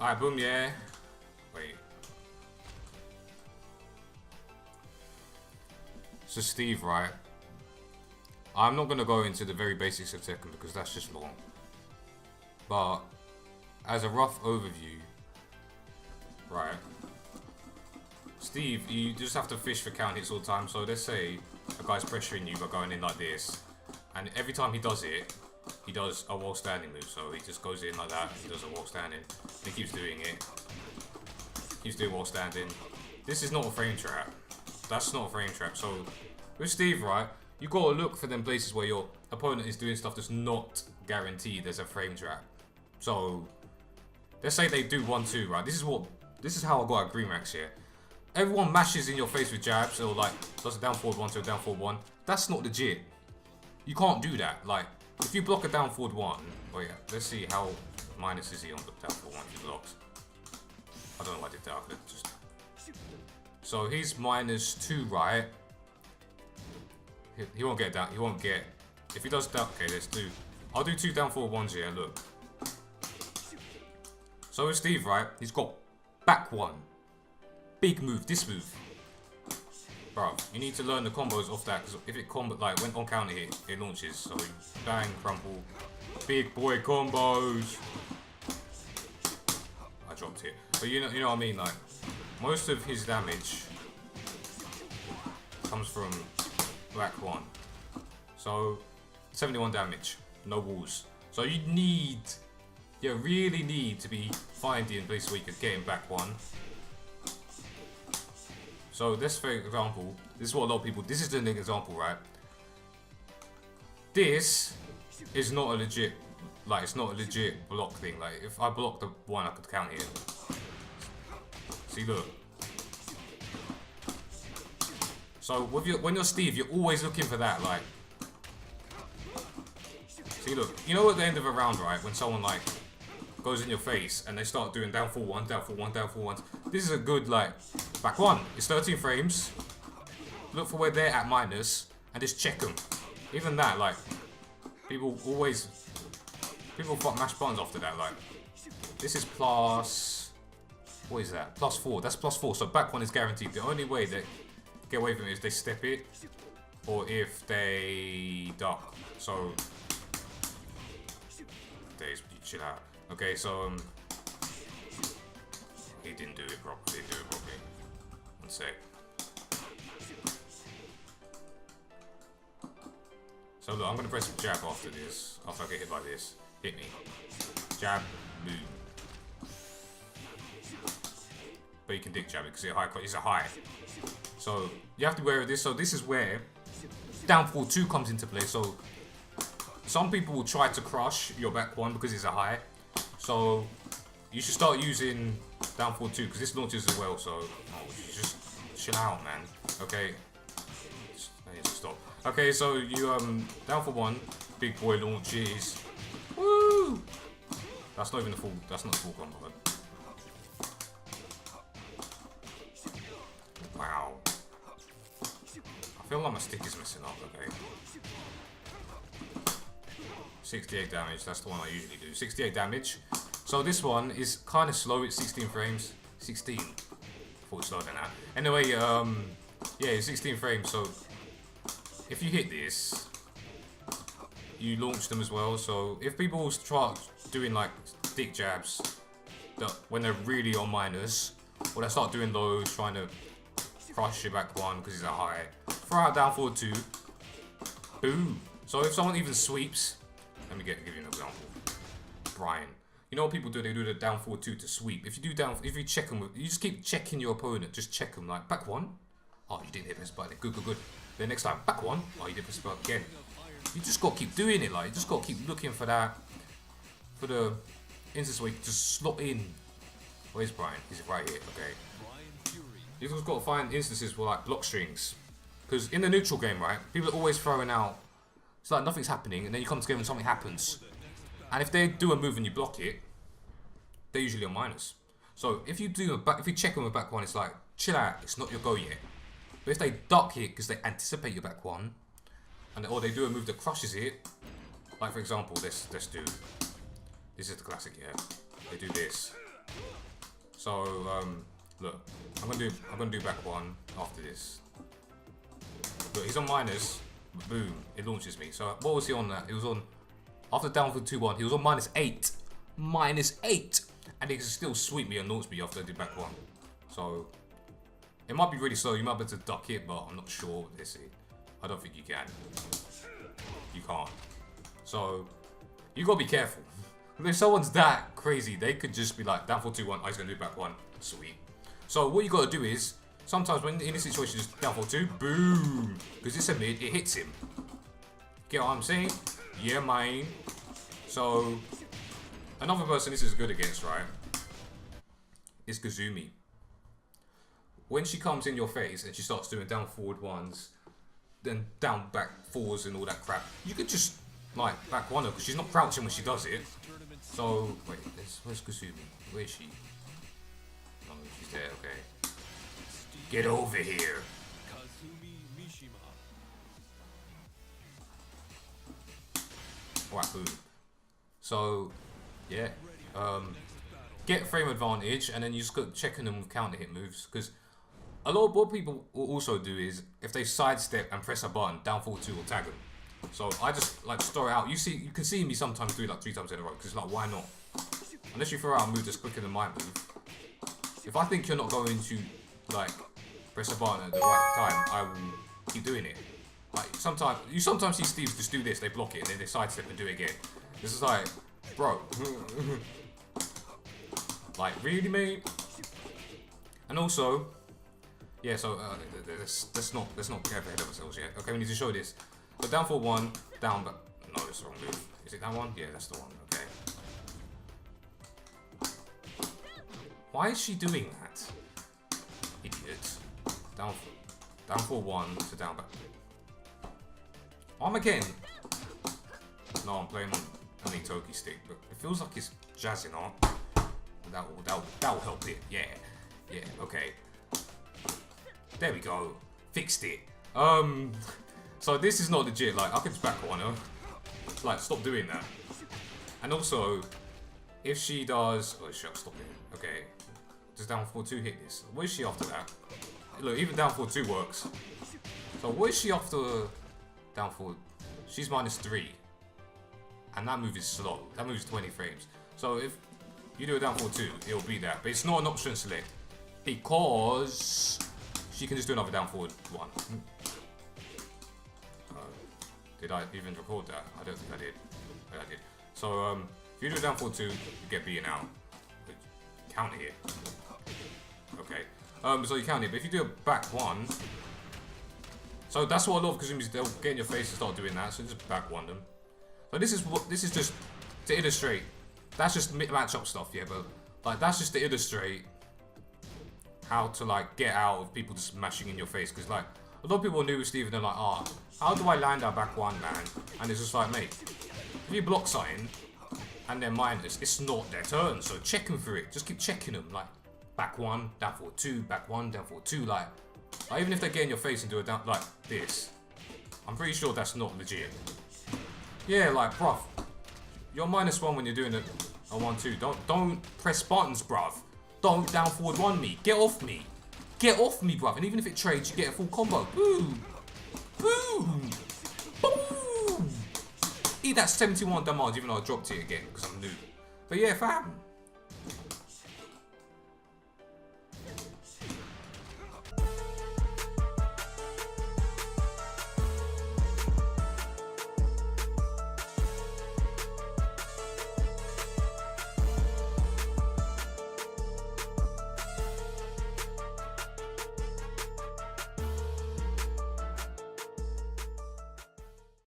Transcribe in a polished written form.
Alright, boom, yeah. Wait. So Steve, right? I'm not gonna go into the very basics of Tekken because that's just long. But as a rough overview, right? Steve, you just have to fish for count hits all the time. So let's say a guy's pressuring you by going in like this, and every time he does it, he does a wall standing move. So he just goes in like that, he does a wall standing, and he keeps doing it. Keeps doing wall standing. This is not a frame trap. That's not a frame trap. So with Steve, right, you gotta look for them places where your opponent is doing stuff that's not guaranteed as a frame trap. So let's say they do 1-2, right? This is how I got at Green Racks here. Everyone mashes in your face with jabs, or like does a down forward 1 to a down forward 1. That's not legit. You can't do that. Like if you block a down forward 1, oh yeah, let's see how minus is he on the down forward 1 if he blocks. I don't know why I did that. I could just. So he's -2, right? He won't get down. He won't get. If he does down, okay, let's do. I'll do 2 down forward 1s here. Look. So with Steve, right? He's got back 1. Big move, this move. Bro, you need to learn the combos off that, because if it combo, like, when on counter hit, it launches. So, bang, crumple. Big boy combos. I dropped it. But you know what I mean? Like, most of his damage comes from black 1. So, 71 damage. No walls. So, you really need to be finding places where you can get him back 1. So this, for example, this is what a lot of people, this is the example, right? This is not a legit, like, it's not a legit block thing. Like, if I block the 1, I could count it. See, look. So when you're Steve, you're always looking for that, like. See, look. You know at the end of a round, right? When someone, like, goes in your face and they start doing down 4-1, down 4-1, down 4-1. This is a good, like, back 1. It's 13 frames. Look for where they're at minus and just check them. Even that, like, people fuck mash buttons after that. Like, this is plus, what is that? +4. That's +4. So back 1 is guaranteed. The only way they get away from it is they step it or if they duck. So, days, chill out. Okay, so he didn't do it properly. One sec. So look, I'm gonna press jab after this. After I get hit by this, hit me. Jab, boom. But you can dick jab it because it's a high. So you have to be aware of this. So this is where down forward 2 comes into play. So some people will try to crush your back 1 because it's a high. So you should start using down forward 2 because this launches as well. So you just chill out, man. Okay, I need to stop. Okay, so you down for 1, big boy launches. Woo! That's not even the full. That's not the full combo. But... Wow. I feel like my stick is messing up. Okay. 68 damage, that's the one I usually do. 68 damage. So this one is kind of slow, it's 16 frames. 16. I thought it was slower than that. Anyway, yeah, it's 16 frames, so if you hit this, you launch them as well. So if people start doing like dick jabs when they're really on minus, or they start doing those, trying to crush your back 1 because it's a high, throw out down forward 2, boom. So if someone even sweeps, let me give you an example. Brian. You know what people do? They do the down forward 2 to sweep. If you check them, you just keep checking your opponent. Just check them. Like, back 1. Oh, you didn't hit this button. Good. Then next time, back 1. Oh, you did press the button again. You just got to keep doing it. Like, you just got to keep looking for that. For the instance where you can just slot in. Where's Brian? He's right here. Okay. You just got to find instances where, like, block strings. Because in the neutral game, right, people are always throwing out. It's like nothing's happening, and then you come together and something happens. And if they do a move and you block it, they're usually on minus. So if you check them with back 1, it's like, chill out, it's not your go yet. But if they duck it because they anticipate your back 1, or they do a move that crushes it, like for example, let's do, this is the classic, yeah. They do this. So look, I'm gonna do back one after this. Look, he's on minus. Boom! It launches me. So what was he on that? It was on after down for 2-1. He was on -8, -8, and he can still sweep me and launch me after I do back one. So it might be really slow. You might be able to duck it, but I'm not sure. Let's see. I don't think you can. You can't. So you gotta be careful. If someone's that crazy, they could just be like, down for 2-1, oh, he's gonna do back one. Sweet. So what you gotta do is, sometimes when in this situation, just down for 2, boom! Because it's a mid, it hits him. Get what I'm saying? Yeah, man. So, another person this is good against, right? Is Kazumi. When she comes in your face and she starts doing down forward ones, then down back fours and all that crap, you could just like back one her because she's not crouching when she does it. So wait, where's Kazumi? Where is she? Oh, she's there. Okay. Get over here. Alright, boom. So yeah, get frame advantage, and then you just got checking them with counter hit moves because. A lot of what people will also do is if they sidestep and press a button, down forward 2 will tag them. So I just like store it out. You can see me sometimes do it like 3 times in a row because like why not? Unless you throw out a move that's quicker than my move. If I think you're not going to like press a button at the right time, I will keep doing it. Like sometimes see Steves just do this, they block it and then they sidestep and do it again. This is like, bro, like really, mate? And also. Yeah, so let's not get ahead of ourselves yet. Okay, we need to show this. So down for 1, down back. No, that's the wrong move. Is it that one? Yeah, that's the one. Okay. Why is she doing that? Idiot. Down for 1 to down back. Arm again. No, I'm playing on an Itoki stick, but it feels like it's jazzing on. That will help it. Yeah. Yeah. Okay. There we go. Fixed it. So this is not legit. Like, I could just back one her. Like, stop doing that. And also, if she does... Oh, shit, stop it. Okay. Does down 4-2 hit this? What is she after that? Look, even down 4-2 works. So what is she after down 4? She's -3. And that move is slow. That move is 20 frames. So if you do a down 4-2, it'll be that. But it's not an option select. Because... she can just do another down forward 1. Did I even record that? I don't think I did. Yeah, I did. So if you do a down forward 2, you get beaten out. Counter here. Okay. So you counter it, but if you do a back 1, so that's what a lot of Kazumis, they'll get in your face and start doing that. So just back 1 them. So this is just to illustrate. That's just matchup stuff, yeah. But like that's just to illustrate how to like get out of people just smashing in your face, because like a lot of people are new with Steve and they're like, ah, oh, how do I land that back 1, man? And it's just like, mate, if you block something and they're minus, it's not their turn, so check them for it. Just keep checking them, like back 1, down forward 2, back 1, down forward 2, like even if they get in your face and do it down like this, I'm pretty sure that's not legit. Yeah, like bruv, you're -1 when you're doing a 1-2. Don't press buttons, bruv. Don't down forward 1 me. Get off me. Get off me, bruv. And even if it trades, you get a full combo. Boom. Boom. Boom. That's 71 damage, even though I dropped it again because I'm new. But yeah, fam.